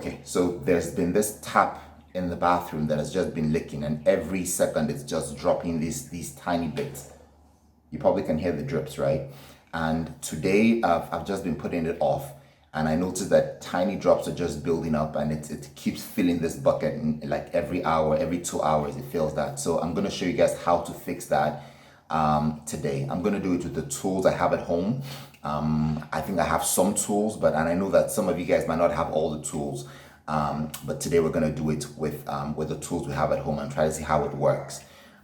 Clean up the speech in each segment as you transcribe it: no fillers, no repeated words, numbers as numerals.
Okay, so there's been this tap in the bathroom that has just been leaking, and every second it's just dropping these tiny bits. You probably can hear the drips, right? And today I've just been putting it off, and I noticed that tiny drops are just building up, and it keeps filling this bucket in, like every hour, every 2 hours it fills that. So I'm gonna show you guys how to fix that today. I'm gonna do it with the tools I have at home. I think I have some tools, and I know that some of you guys might not have all the tools. But today we're gonna do it with the tools we have at home and try to see how it works.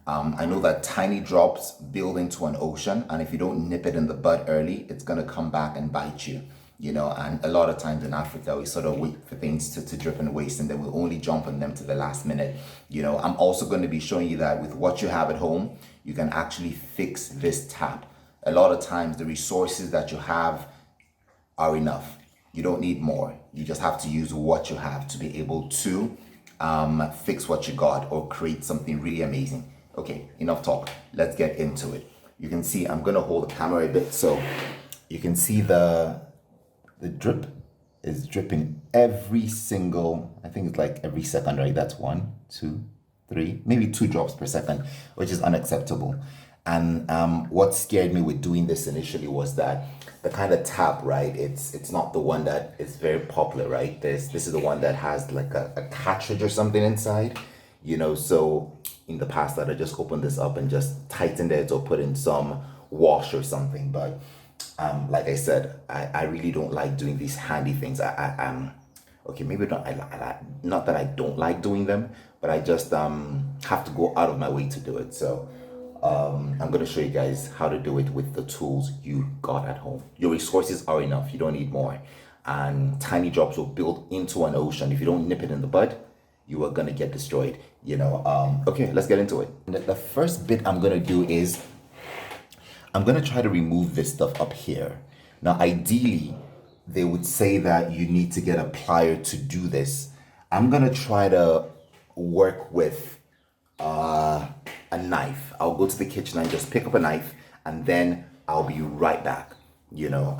I know that tiny drops build into an ocean, and if you don't nip it in the bud early, it's gonna come back and bite you. You know, and a lot of times in Africa, we sort of wait for things to drip and waste, and then we'll only jump on them to the last minute. You know, I'm also going to be showing you that with what you have at home, you can actually fix this tap. A lot of times, the resources that you have are enough. You don't need more. You just have to use what you have to be able to fix what you got or create something really amazing. Okay, enough talk. Let's get into it. You can see I'm going to hold the camera a bit so you can see the drip is dripping every single, I think it's like every second, right? That's 1, 2, 3, maybe 2 drops per second, which is unacceptable. And what scared me with doing this initially was that the kind of tap, right? It's not the one that is very popular, right? This is the one that has like a cartridge or something inside, you know. So in the past, I'd just opened this up and just tightened it or put in some wash or something, but like I said, I really don't like doing these handy things. Okay, maybe not. Not that I don't like doing them, but I just have to go out of my way to do it. So I'm gonna show you guys how to do it with the tools you got at home. Your resources are enough. You don't need more. And tiny drops will build into an ocean. If you don't nip it in the bud, you are gonna get destroyed. You know. Okay, let's get into it. The first bit I'm gonna do is I'm going to try to remove this stuff up here. Now, ideally, they would say that you need to get a plier to do this. I'm going to try to work with a knife. I'll go to the kitchen and just pick up a knife, and then I'll be right back. You know,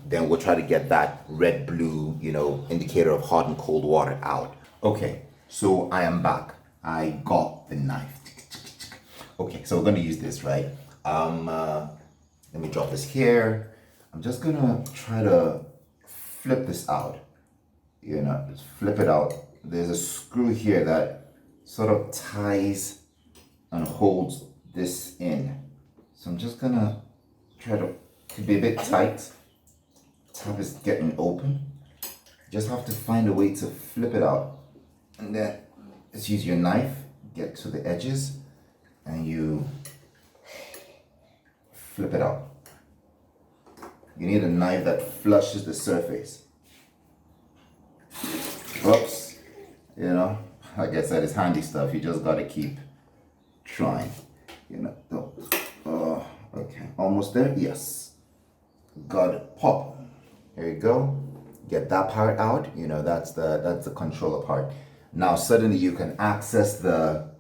then we'll try to get that red, blue, you know, indicator of hot and cold water out. Okay, so I am back. I got the knife. Okay, so we're going to use this, right? Let me drop this here. I'm just gonna try to flip this out. You know, just flip it out. There's a screw here that sort of ties and holds this in. So I'm just gonna try to, could be a bit tight. Tap is getting open. Just have to find a way to flip it out. And then just use your knife, get to the edges, and you flip it out. You need a knife that flushes the surface. Oops. You know, like I said, it's handy stuff. You just gotta keep trying. You know, oh, okay, almost there. Yes. Got it. Pop. There you go. Get that part out. You know, that's the controller part. Now suddenly you can access the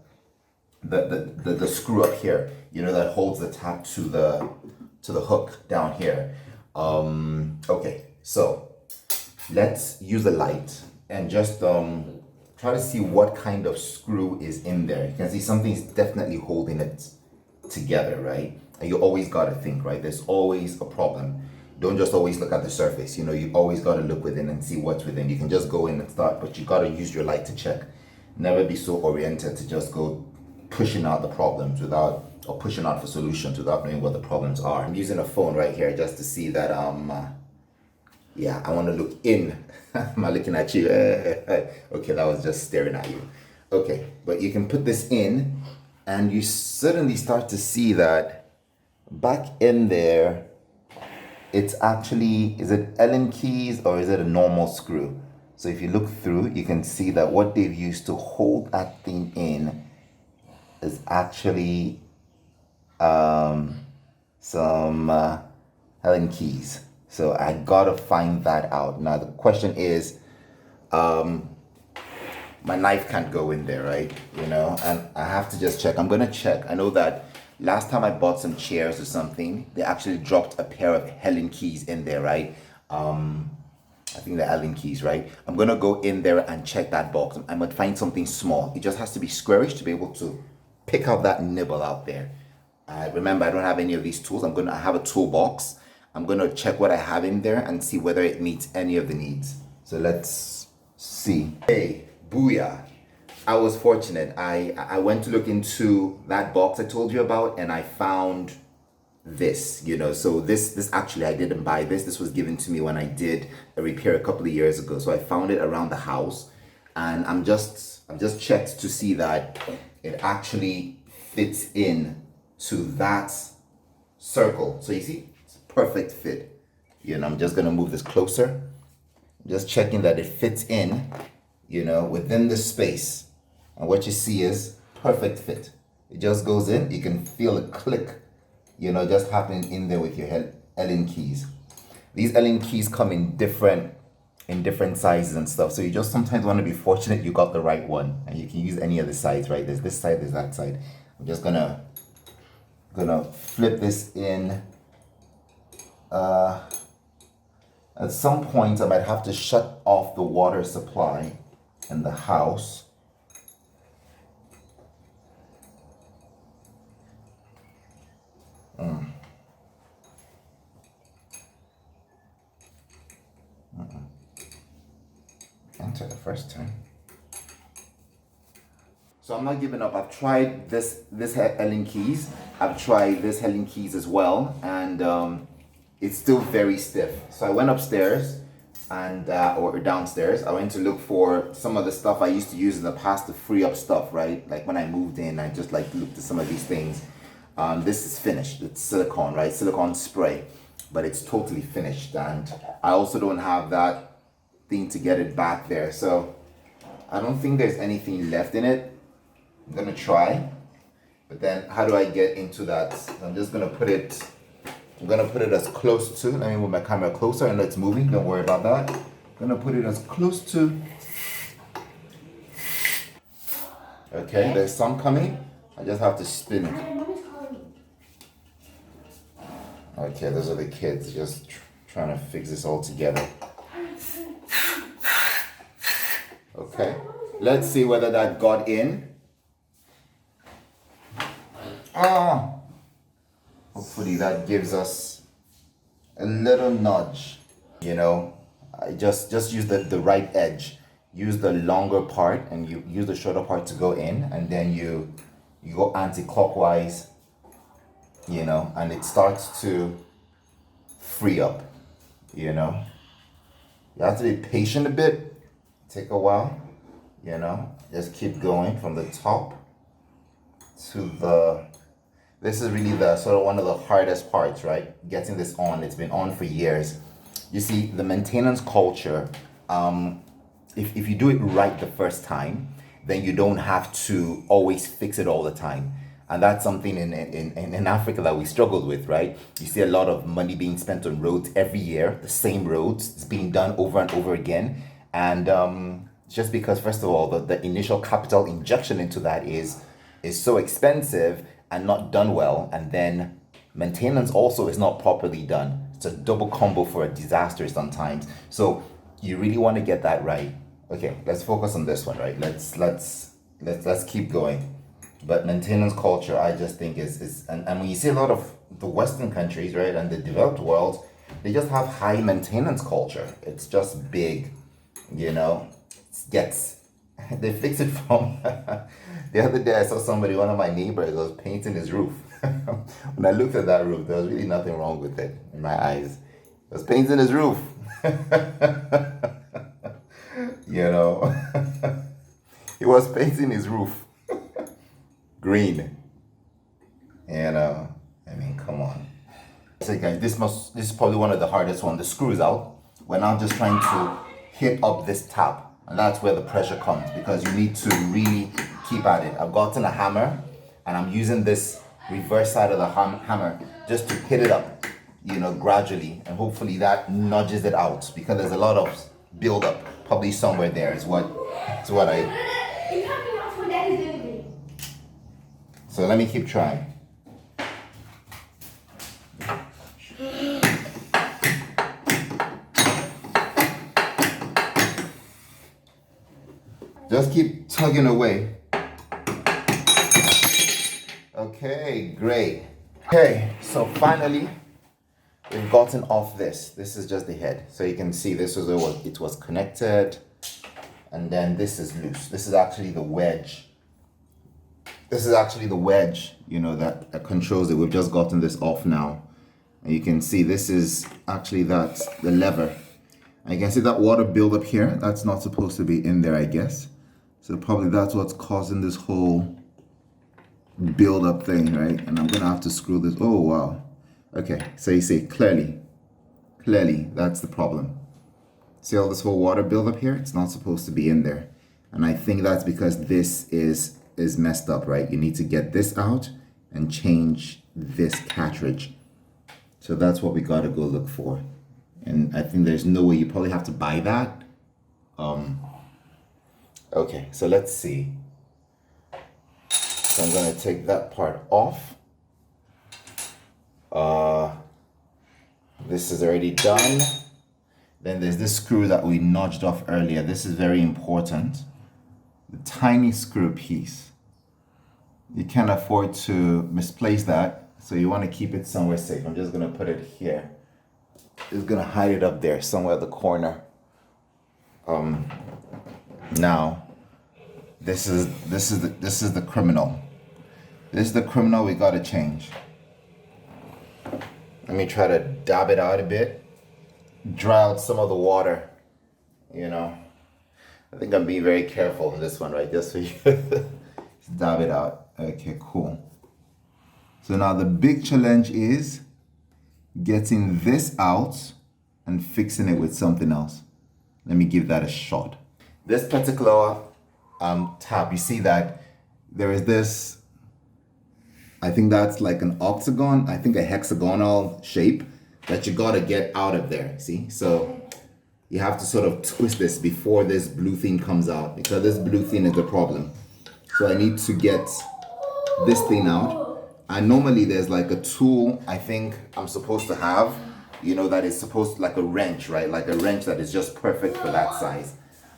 screw up here, you know, that holds the tap to the hook down here. Okay, so let's use a light and just try to see what kind of screw is in there. You can see something's definitely holding it together, right? And you always got to think, right? There's always a problem. Don't just always look at the surface. You know, you always got to look within and see what's within. You can just go in and start, but you got to use your light to check. Never be so oriented to just go pushing out the problems or pushing out for solutions without knowing what the problems are. I'm using a phone right here just to see that yeah, I want to look in. Am I looking at you? Okay, that was just staring at you. Okay, but you can put this in and you suddenly start to see that back in there, it's actually, is it Allen keys or is it a normal screw? So if you look through, you can see that what they've used to hold that thing in is actually some Allen keys. So I gotta find that out. Now the question is, my knife can't go in there, right? You know, and I have to just check. I'm gonna check. I know that last time I bought some chairs or something, they actually dropped a pair of Allen keys in there, right? I think the Allen keys, right? I'm gonna go in there and check that box. I might find something small. It just has to be squarish to be able to pick out that nibble out there. Remember, I don't have any of these tools. I have a toolbox. I'm gonna check what I have in there and see whether it meets any of the needs. So let's see. Hey, booyah. I was fortunate. I went to look into that box I told you about, and I found this, so this actually, I didn't buy this. This was given to me when I did a repair a couple of years ago. So I found it around the house, and I've just checked to see that it actually fits in to that circle. So you see, it's a perfect fit. I'm just gonna move this closer. I'm just checking that it fits in, within the space. And what you see is perfect fit. It just goes in. You can feel a click, just happening in there with your Allen keys. These Allen keys come in different sizes and stuff. So you just sometimes want to be fortunate you got the right one, and you can use any of the sides, right? There's this side, there's that side. I'm just gonna flip this in. At some point, I might have to shut off the water supply in the house. Enter the first time. So I'm not giving up. I've tried this Allen keys. I've tried this Allen keys as well, and it's still very stiff. So I went upstairs and or downstairs. I went to look for some of the stuff I used to use in the past to free up stuff, right? Like when I moved in, I just looked at some of these things. This is finished. It's silicone, right? Silicone spray, but it's totally finished. And I also don't have that thing to get it back there. So I don't think there's anything left in it. I'm gonna try, but then how do I get into that? I'm gonna put it as close to, let me move my camera closer and it's moving. Don't worry about that. I'm gonna put it as close to. Okay, there's some coming. I just have to spin it. Okay, those are the kids just trying to fix this all together. Okay, let's see whether that got in. Hopefully that gives us a little nudge. I just use the right edge. Use the longer part and you use the shorter part to go in, and then you go anti-clockwise, and it starts to free up. You have to be patient a bit. Take a while, just keep going from the top to this is really the sort of one of the hardest parts, right? Getting this on. It's been on for years. You see, the maintenance culture, if you do it right the first time, then you don't have to always fix it all the time. And that's something in Africa that we struggled with, right? You see a lot of money being spent on roads every year, the same roads. It's being done over and over again. And just because, first of all, the initial capital injection into that is so expensive and not done well, and then maintenance also is not properly done. It's a double combo for a disaster sometimes. So you really want to get that right. Okay, let's focus on this one, right? Let's keep going. But maintenance culture, I just think is and when you see a lot of the Western countries, right, and the developed world, they just have high maintenance culture. It's just big, they fix it from the other day I saw one of my neighbors was painting his roof. When I looked at that roof, there was really nothing wrong with it in my eyes. He was painting his roof. He was painting his roof green. Come on. So guys, this is probably one of the hardest ones. The screw is out. We're now just trying to hit up this tab. And that's where the pressure comes, because you need to really keep at it. I've gotten a hammer and I'm using this reverse side of the hammer just to hit it up, gradually. And hopefully that nudges it out, because there's a lot of buildup probably somewhere there is what So let me keep trying. Just keep tugging away. Okay, great. Okay, so finally we've gotten off this. This is just the head. So you can see this was where it was connected, and then this is loose. This is actually the wedge. This is actually the wedge, you know, that controls it. We've just gotten this off now. And you can see this is actually that's the lever. And you can see that water buildup here. That's not supposed to be in there, I guess. So probably that's what's causing this whole build-up thing, right? And I'm gonna have to screw this. Oh, wow. Okay, so you see clearly that's the problem. See all this whole water buildup here? It's not supposed to be in there. And I think that's because this is messed up, right? You need to get this out and change this cartridge. So that's what we gotta go look for. And I think there's no way, you probably have to buy that. Okay, so let's see. So I'm gonna take that part off. This is already done. Then there's this screw that we notched off earlier. This is very important. The tiny screw piece. You can't afford to misplace that, so you want to keep it somewhere safe. I'm just gonna put it here. Just gonna hide it up there somewhere at the corner. Now this is the criminal. This is the criminal we gotta change. Let me try to dab it out a bit. Dry out some of the water, you know. I think I'm being very careful in this one, right? Just so you just dab it out. Okay, cool. So now the big challenge is getting this out and fixing it with something else. Let me give that a shot. This particular tab, you see that there is this, I think that's like an octagon, I think a hexagonal shape that you gotta get out of there, see? So you have to sort of twist this before this blue thing comes out, because this blue thing is the problem. So I need to get this thing out. And normally there's like a tool I think I'm supposed to have, you know, that is supposed to, like a wrench, right? Like a wrench that is just perfect for that size.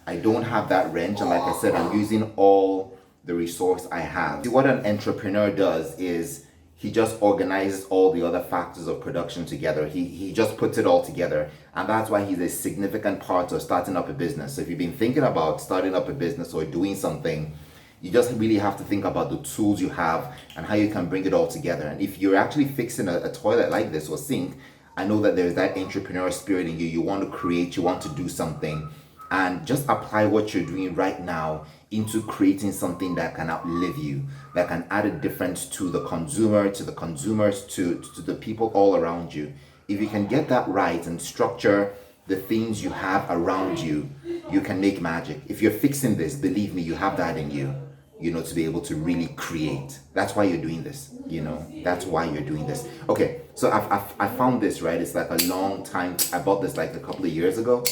I don't have that wrench, and like I said, I'm using all the resource I have. See, what an entrepreneur does is he just organizes all the other factors of production together. He just puts it all together. And that's why he's a significant part of starting up a business. So if you've been thinking about starting up a business or doing something, you just really have to think about the tools you have and how you can bring it all together. And if you're actually fixing a toilet like this or sink, I know that there's that entrepreneurial spirit in you. You want to create, you want to do something, and just apply what you're doing right now into creating something that can outlive you, that can add a difference to the consumer, to the consumers, to the people all around you. If you can get that right and structure the things you have around you, you can make magic. If you're fixing this, believe me, you have that in you, you know, to be able to really create. That's why you're doing this, you know, that's why you're doing this. Okay, so I found this, right? It's like a long time. I bought this like a couple of years ago.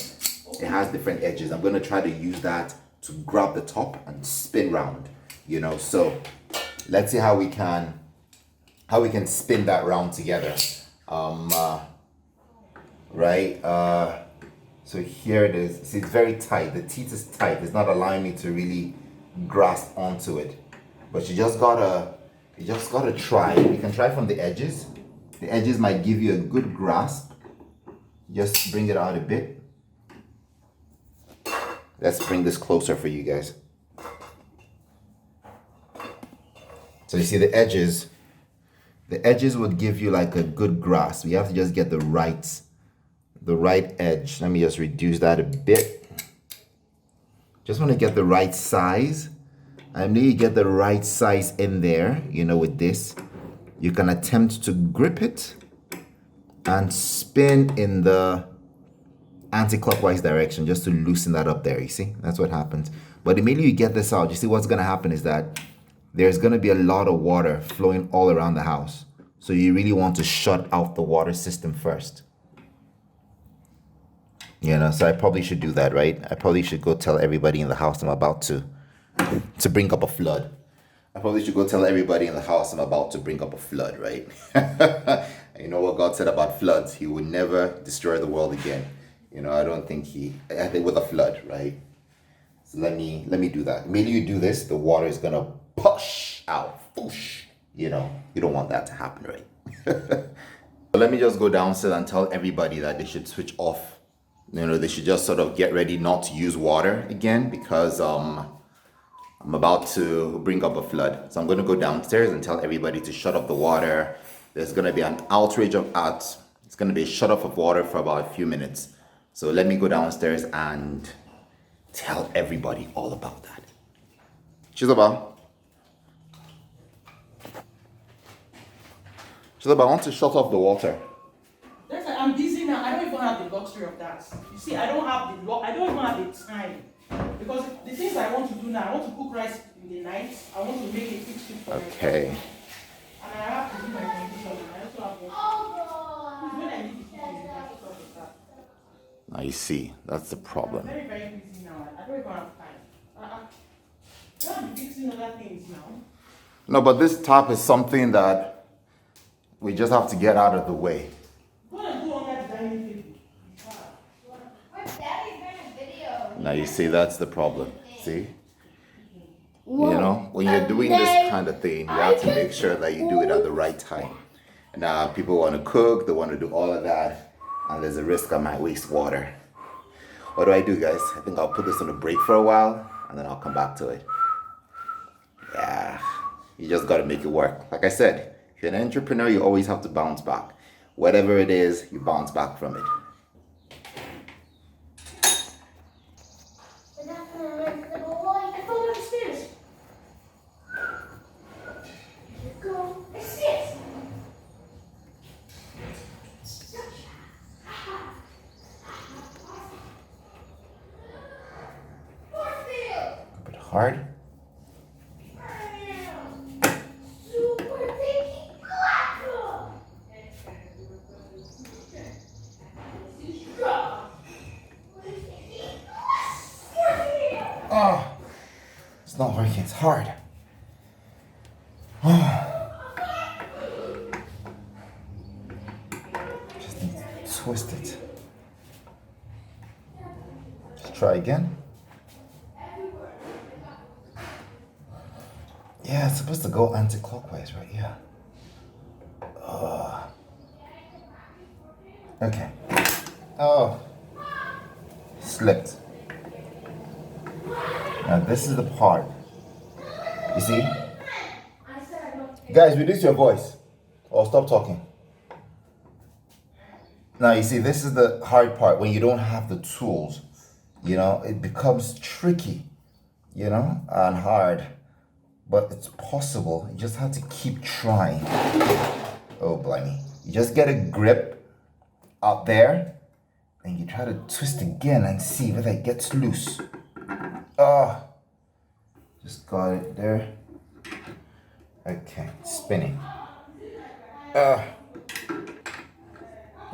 It has different edges. I'm going to try to use that to grab the top and spin round, you know. So let's see how we can spin that round together. Right, so here it is. See, it's very tight. The teeth is tight. It's not allowing me to really grasp onto it, but you just gotta try. You can try from the edges. The edges might give you a good grasp. Just bring it out a bit. Let's bring this closer for you guys. So you see the edges would give you like a good grasp. You have to just get the right edge. Let me just reduce that a bit. Just want to get the right size. And then you get the right size in there, you know, with this. You can attempt to grip it and spin in the anti-clockwise direction just to loosen that up there. You see, that's what happens. But immediately you get this out, you see what's going to happen is that there's going to be a lot of water flowing all around the house. So you really want to shut out the water system first. You know, so I probably should do that, right? I probably should go tell everybody in the house I'm about to bring up a flood. I probably should go tell everybody in the house I'm about to bring up a flood, right? You know what God said about floods? He would never destroy the world again. You know, I think with a flood, right? So let me do that. Immediately you do this, the water is gonna push out. Whoosh. You know, you don't want that to happen, right? So let me just go downstairs and tell everybody that they should switch off. You know, they should just sort of get ready not to use water again because I'm about to bring up a flood. So I'm going to go downstairs and tell everybody to shut off the water. There's going to be an outrage of it's going to be a shut off of water for about a few minutes. So let me go downstairs and tell everybody all about that. Chizoba, I want to shut off the water. I'm busy now. I don't even have the luxury of that. You see, I don't even have the time. Because the things I want to do now, I want to cook rice in the night. I want to make a quick soup for Okay. myself. And I have to do my condition. I also have to. When I need to cook, I have to sort of that. Now you see, that's the problem. I'm very, very busy now. I don't even have time. I have to be fixing other things now. No, but this tap is something that we just have to get out of the way. Now you see, that's the problem. See? You know, when you're doing this kind of thing, you have to make sure that you do it at the right time. Now, people want to cook, they want to do all of that, and there's a risk I might waste water. What do I do, guys? I think I'll put this on a break for a while, and then I'll come back to it. Yeah, you just got to make it work. Like I said, if you're an entrepreneur, you always have to bounce back. Whatever it is, you bounce back from it. A bit hard. Oh, it's not working, it's hard. Just need to twist it. Let's try again. Yeah, it's supposed to go anti-clockwise, right? Yeah. Okay. Oh, slipped. Now this is the part. You see? Guys, reduce your voice or stop talking. Now you see, this is the hard part when you don't have the tools. You know, it becomes tricky, you know, and hard. But it's possible. You just have to keep trying. Oh, blimey. You just get a grip out there and you try to twist again and see whether it gets loose. Just got it there. Okay, spinning.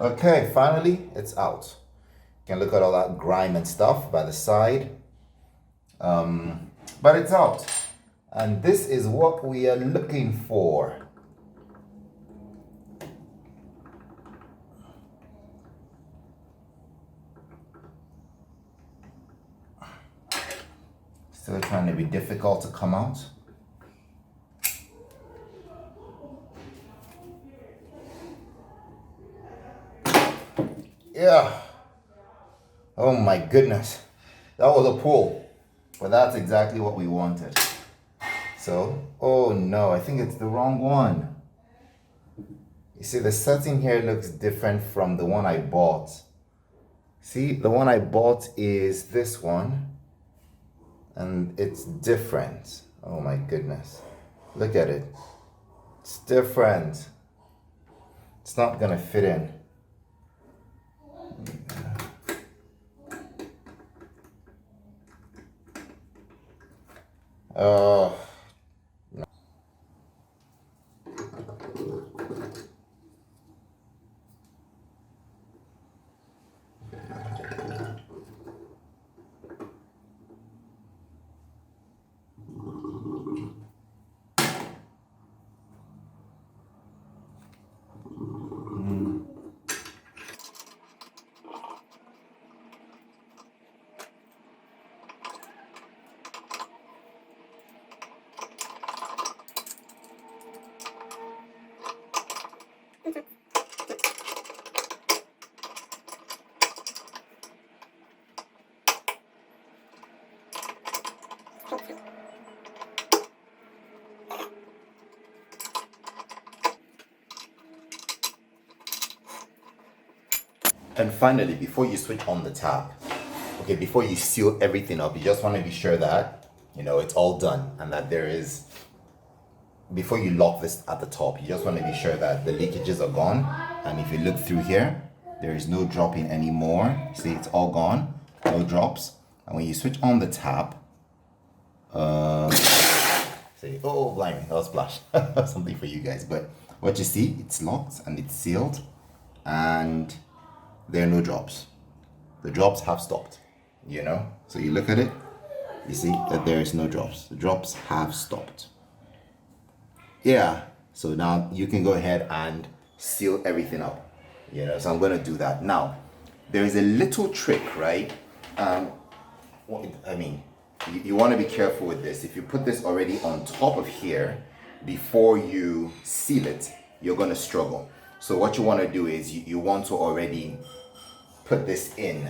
Okay, finally it's out. You can look at all that grime and stuff by the side. But it's out. And this is what we are looking for. Still trying to be difficult to come out. Yeah. Oh my goodness. That was a pull. But that's exactly what we wanted. So, oh no, I think it's the wrong one. You see, the setting here looks different from the one I bought. See, the one I bought is this one. And it's different. Oh my goodness. Look at it. It's different. It's not gonna fit in. No. And finally, before you switch on the tap, okay, before you seal everything up, you just want to be sure that, it's all done and that there is, before you lock this at the top, you just want to be sure that the leakages are gone. And if you look through here, there is no dropping anymore. See, it's all gone, no drops. And when you switch on the tap, say, oh, blimey, that was splash. Something for you guys. But what you see, it's locked and it's sealed, and there are no drops. The drops have stopped, So you look at it, you see that there is no drops. The drops have stopped. Yeah, so now you can go ahead and seal everything up, So I'm going to do that. Now, there is a little trick, right? You want to be careful with this. If you put this already on top of here before you seal it, you're going to struggle. So what you want to do is you want to already put this in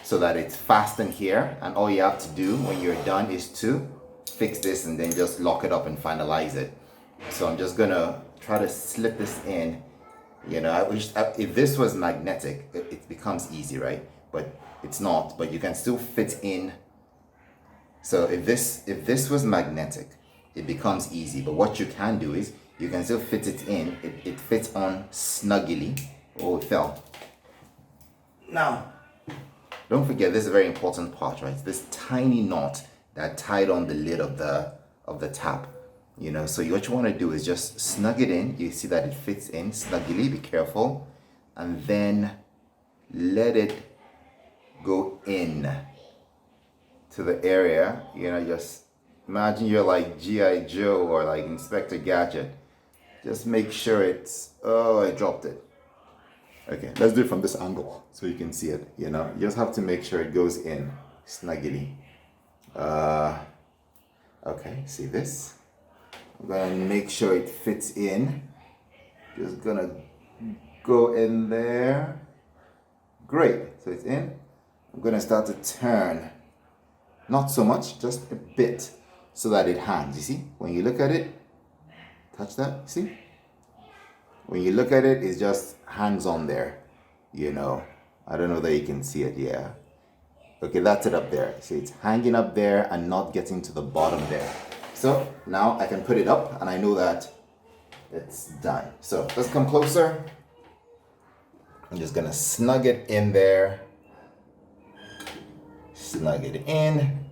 so that it's fastened here, and all you have to do when you're done is to fix this and then just lock it up and finalize it. So I'm just gonna try to slip this in. I wish if this was magnetic, it becomes easy, right? But it's not. But you can still fit in. So if this was magnetic, it becomes easy. But what you can do is you can still fit it in. It fits on snugly. Oh, it fell. Now, don't forget, this is a very important part, right? This tiny knot that tied on the lid of the tap. So what you want to do is just snug it in. You see that it fits in snugly. Be careful, and then let it go in to the area. Just imagine you're like G.I. Joe or like Inspector Gadget. Just make sure it's, oh, I dropped it. Okay, let's do it from this angle so you can see it. You just have to make sure it goes in snugly. Okay, see this? I'm gonna make sure it fits in. Just gonna go in there. Great, so it's in. I'm gonna start to turn. Not so much, just a bit, so that it hangs. You see? When you look at it, touch that, see? When you look at it, it just hangs on there, I don't know that you can see it, yeah. Okay, that's it up there. See, it's hanging up there and not getting to the bottom there. So now I can put it up and I know that it's done. So let's come closer. I'm just gonna snug it in there. Snug it in.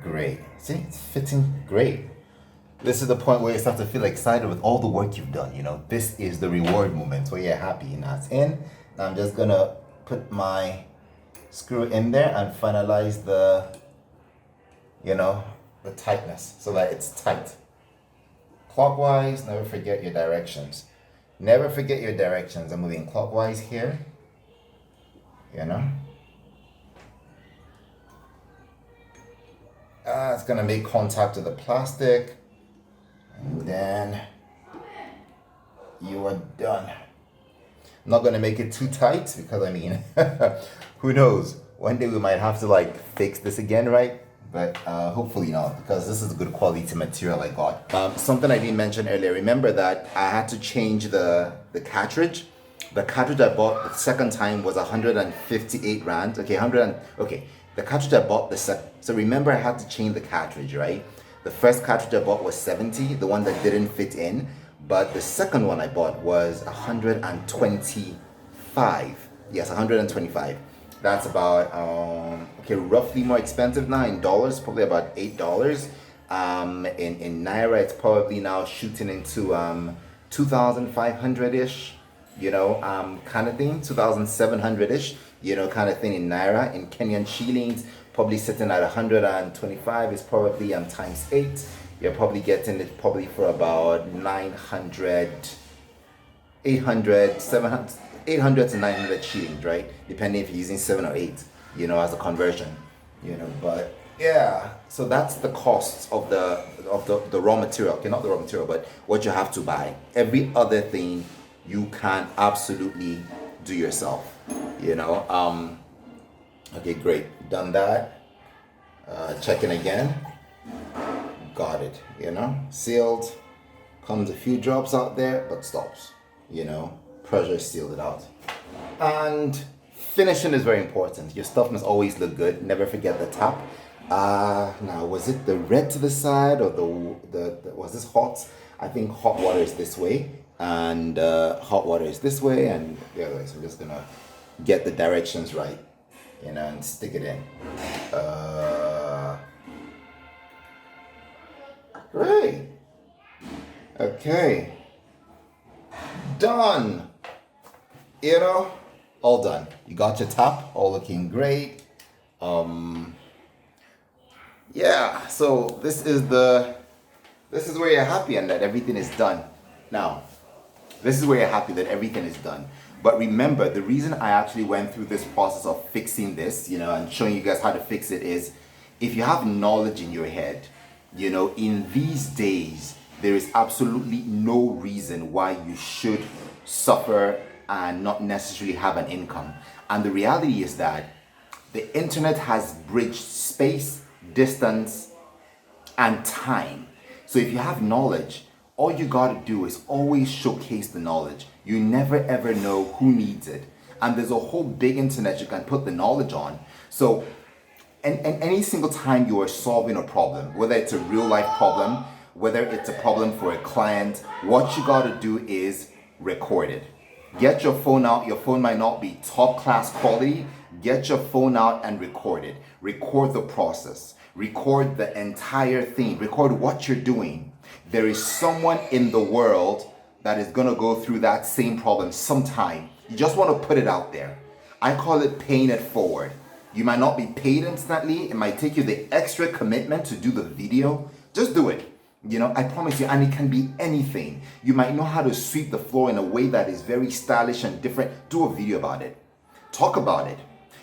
Great. See, it's fitting great. This is the point where you start to feel excited with all the work you've done. This is the reward moment where you're happy. Now it's in. Now I'm just gonna put my screw in there and finalize the tightness so that it's tight. Clockwise, never forget your directions. Never forget your directions. I'm moving clockwise here. It's gonna make contact with the plastic. And then you are done. I'm not gonna make it too tight because who knows? One day we might have to fix this again, right? But hopefully not, because this is good quality material I got. Something I didn't mention earlier. Remember that I had to change the cartridge. The cartridge I bought the second time was 158 rand. Okay, the cartridge I bought so remember I had to change the cartridge, right? The first cartridge I bought was 70, the one that didn't fit in, but the second one I bought was 125. Yes, 125. That's about roughly more expensive now in dollars, probably about $8. In naira, it's probably now shooting into 2,500-ish, kind of thing, 2,700-ish, kind of thing in naira. In Kenyan shillings, probably sitting at 125 is probably times 8. You're probably getting it probably for about 900, 800, 700, 800 to 900 shillings, right? Depending if you're using 7 or 8, as a conversion, but yeah, so that's the cost of the raw material. Okay, not the raw material, but what you have to buy. Every other thing you can absolutely do yourself, Okay, great, done that. Checking again. Got it, sealed. Comes a few drops out there, but stops, pressure sealed it out. And finishing is very important. Your stuff must always look good. Never forget the tap. Now, was it the red to the side or the was this hot? I think hot water is this way and hot water is this way and the other way. So I'm just gonna get the directions right, and stick it in. Great. Okay. Done. All done. You got your tap, all looking great. Yeah, so this is where you're happy and that everything is done. Now, this is where you're happy that everything is done. But remember, the reason I actually went through this process of fixing this, and showing you guys how to fix it is, if you have knowledge in your head, in these days, there is absolutely no reason why you should suffer and not necessarily have an income. And the reality is that the internet has bridged space, distance, and time. So if you have knowledge, all you gotta do is always showcase the knowledge. You never ever know who needs it. And there's a whole big internet you can put the knowledge on. So, and any single time you are solving a problem, whether it's a real life problem, whether it's a problem for a client, what you gotta do is record it. Get your phone out. Your phone might not be top class quality. Get your phone out and record it. Record the process. Record the entire thing. Record what you're doing. There is someone in the world that is gonna go through that same problem sometime. You just wanna put it out there. I call it paying it forward. You might not be paid instantly. It might take you the extra commitment to do the video. Just do it. I promise you, and it can be anything. You might know how to sweep the floor in a way that is very stylish and different. Do a video about it. Talk about it.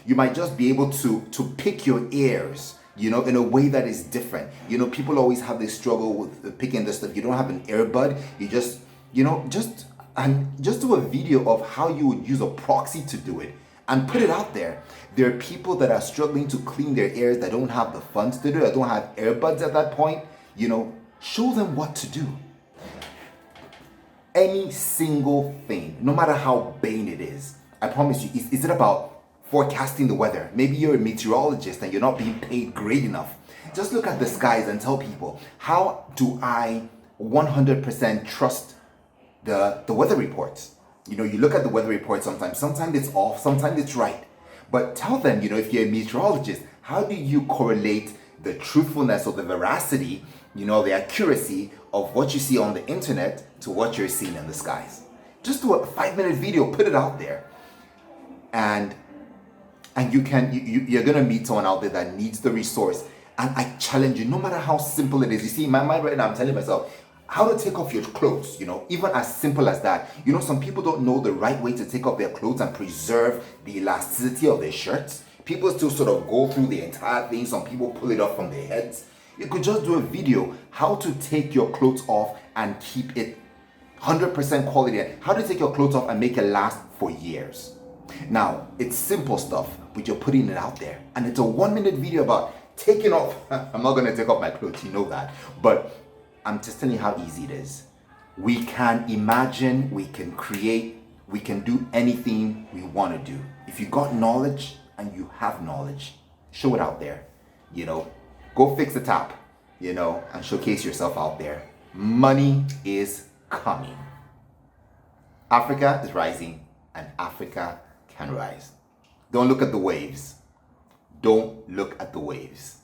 You might just be able to pick your ears, in a way that is different. People always have this struggle with picking this stuff. You don't have an earbud. You just do a video of how you would use a proxy to do it and put it out there. There are people that are struggling to clean their ears that don't have the funds to do it, that don't have earbuds at that point. Show them what to do. Any single thing, no matter how vain it is. I promise you, is it about forecasting the weather? Maybe you're a meteorologist and you're not being paid great enough. Just look at the skies and tell people, how do I 100% trust the weather reports? You look at the weather report sometimes it's off, sometimes it's right. But tell them, if you're a meteorologist, how do you correlate the truthfulness or the veracity, the accuracy of what you see on the internet to what you're seeing in the skies? Just do a 5-minute video, put it out there. And you're gonna meet someone out there that needs the resource. And I challenge you, no matter how simple it is. You see, in my mind right now, I'm telling myself how to take off your clothes, even as simple as that. Some people don't know the right way to take off their clothes and preserve the elasticity of their shirts. People still sort of go through the entire thing. Some people pull it off from their heads. You could just do a video, how to take your clothes off and keep it 100% quality. How to take your clothes off and make it last for years. Now, it's simple stuff, but you're putting it out there. And it's a 1-minute video about taking off. I'm not going to take off my clothes, you know that. But I'm just telling you how easy it is. We can imagine, we can create, we can do anything we want to do. If you got knowledge and you have knowledge, show it out there. Go fix the tap, and showcase yourself out there. Money is coming. Africa is rising, and Africa can rise. Don't look at the waves. Don't look at the waves.